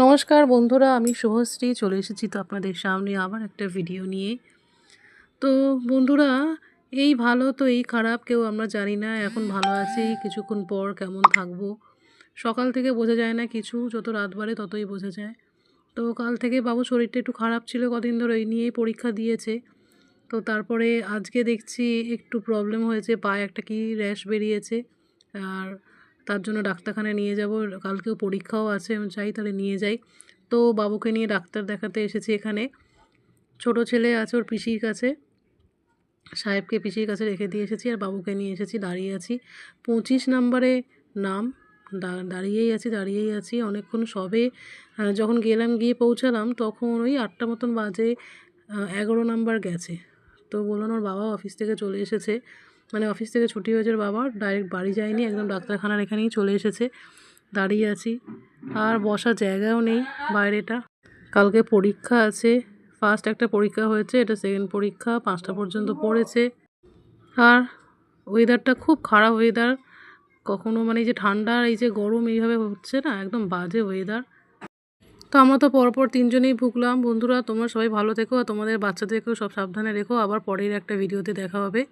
নমস্কার বন্ধুরা, আমি শুভশ্রী চলে এসেছি তো আপনাদের সামনে আবার একটা ভিডিও নিয়ে। তো বন্ধুরা, এই ভালো তো এই খারাপ কেউ আমরা জানি না। এখন ভালো আছি, কিছুক্ষণ পর কেমন থাকবো সকাল থেকে বোঝা যায় না কিছু, যত রাত বাড়ে ততই বোঝা যায়। তো কাল থেকে বাবু শরীরটা একটু খারাপ ছিল, কদিন ধরে এই নিয়েই পরীক্ষা দিয়েছে। তো তারপরে আজকে দেখছি একটু প্রবলেম হয়েছে, পায়ে একটা কি র্যাশ বেরিয়েছে। আর তার জন্য ডাক্তারখানায় নিয়ে যাব, কালকেও পরীক্ষাও আছে, আমি চাই তাহলে নিয়ে যাই। তো বাবুকে নিয়ে ডাক্তার দেখাতে এসেছি এখানে। ছোট ছেলে আছে ওর পিসির কাছে, সাহেবকে পিসির কাছে রেখে দিয়ে এসেছি, আর বাবুকে নিয়ে এসেছি, দাঁড়িয়ে আছি 25 নম্বরে নাম। দাঁড়িয়েই আছি অনেকক্ষণ। সবে যখন গেলাম, গিয়ে পৌঁছালাম তখন ওই 8টা মতন বাজে। 11 নাম্বার গেছে। তো বললাম ওর বাবা অফিস থেকে চলে এসেছে, মানে অফিস থেকে ছুটি হয়েছে, ওর বাবা ডাইরেক্ট বাড়ি যায়নি, একদম ডাক্তারখানার এখানেই চলে এসেছে। দাঁড়িয়ে আছি, আর বসার জায়গাও নেই বাইরেটা। কালকে পরীক্ষা আছে, ফার্স্ট একটা পরীক্ষা হয়েছে, এটা সেকেন্ড পরীক্ষা, 5টা পর্যন্ত পড়েছে। আর ওয়েদারটা খুব খারাপ ওয়েদার, কখনো মানে এই যে ঠান্ডা আর এই যে গরম এইভাবে হচ্ছে না, একদম বাজে ওয়েদার। তো আমরা তো পরপর 3জনেই ভুগলাম। বন্ধুরা, তোমরা সবাই ভালো থেকো আর তোমাদের বাচ্চাদেরকেও সব সাবধানে রেখো। আবার পরের একটা ভিডিওতে দেখা হবে।